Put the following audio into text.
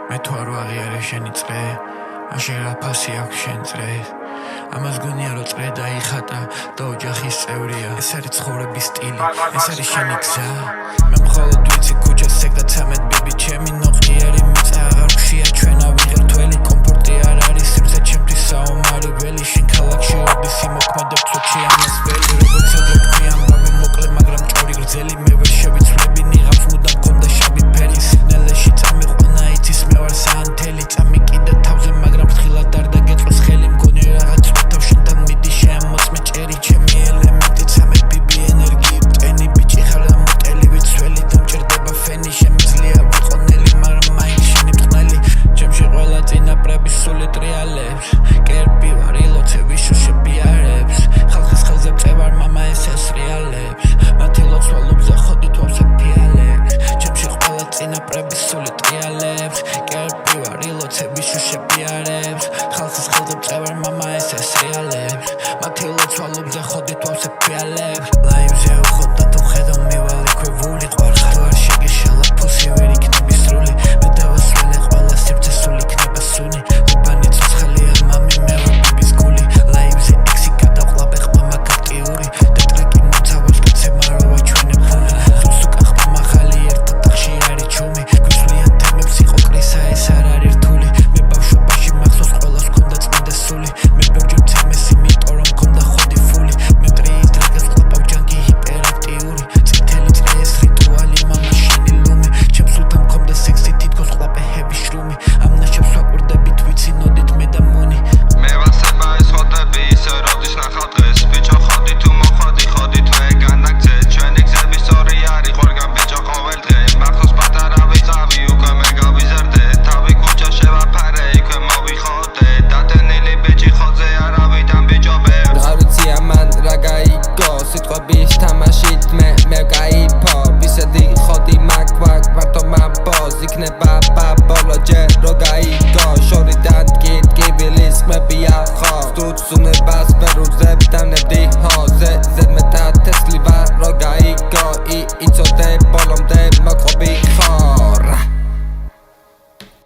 მე თუ არ ვაღიარე შენი წრე მაშინ რა ფასი აქვს შენ წრეს ამას გონია რომ წრე დაიხატა და ოჯახის წევრია ეს არის ცხოვრების სტილი ეს არის შენი გზა მე მხოლოდ ვიცი ქუჩას ეგ და 13 ბიბი ჩემი ნოყიერი მიწა აღარ გშია ჩვენა ვიღებ თველი კომფორტი არ არის სივრცე ჩემთვის საომარი ველი შენ ქალაქში ოდის იმოქმედებ წუთში ამას ველი როგორც ადრე თქვი ამბავი მოკლე მაგრამ ჭორი გრძელი მე ვერ შევიცვლები ნიღავს მუდამ გონდა შავი ფერი სიგნალეში წამიყვანა იცის მე ვარ საანთელი წამიკიდა თავზე მაგრამ ფრთხილად არ დაგეწვეს ხელი მგონი რაღაც ვეთავ შენთან მიდი შემოწმე ჭერი ჩემი ელემენტი 13 ბიბი ენერგი ტენი ბიჭი ხარ და მოტელი ვიცველი დამჭირდება ფენი შემიძლია ვიყონელი მაგრამ მაინც შენი მწყნელი ჩემში ყველა წინაპრების სული ტრიალებს კერპი ვარ ილოცე ვიშუშები არებს ხალხის ხელზე წევარ მამა ეს რეალებს მათი ლოცვალობზე ხოდით ვავსებ ფიალებს ჩემში ყველა წინაპრების სული ტრიალებს კერპი ვარ ილოცე ვიშუშები არებს ხალხის ხელზე წევარ მამა ეს რეალებს მათი ლოცვალობზე ხოდით ვავსებ ფიალებს ლაივზე უხოდ და თუ ხედავ მივალ იქვე ვული ყვარხარ თუ არ შეგეშალა ფუსი ვერ იქნები სრული მე დავასრულე ყველა სივრცე სულ იქნება სუნი უბანი ცოცხალია მამი მე ვარ ბიბის გული ლაივზე ექსი გადავყლაპე ხმამა გაქტიური და ტრეკი მოძავებს კაცებმა რო ვაჩვენებ ფული სუსუკა ხმა მაღალი ერთ ოთახში არის ჩუმი გვისვლიან თემებს იყო კრისა ეს არ არის რთული მე ბავშვობაში მახსოვს ყველას ჰქონდა წმინდა სული მე ბევრჯერ მცემეს იმიტომ რომ მქონდა ხოდი ფული მე ტრიის დრეგებს ყლაპავ ჯანგი ჰიპერაქტიული წითელი წრე ეს რიტუალი მამა შენი ლუმი ჩემს უთამ მქონდა სექსი თითქოს ყლაპე ჰები შრუმი ამ ნაშებს ვაკვირდებით ვიცინოდით მე და მუნი მე ვასება ეს ხოტები ისე როდის ნახავ დღეს ბიჭო ხოდი თუ მოხოდი ხოდი თუ ეგანაგძე ჩვენი გზები სწორი არის ხორგან ბიჭო ყოველ დღე მახსოვს პატარა ვიყავი უკვე მე გავიზარდე თავი ქუჩა შევაფარე იქვე მოვიხოდე დატენილი ბიჭი ხოძე არავიდან ბიჭო ბევრს არ ვიცი ამან რა გაიგო სიტყვების თამაშით მე ვკაიფო ვისედი ხოდი მაგვაკ მარტო მამბოს იქნება ბაბოლო ჯერ რო გაიგო შორიდან ტკივილი სმებია ხო სტუც უნებას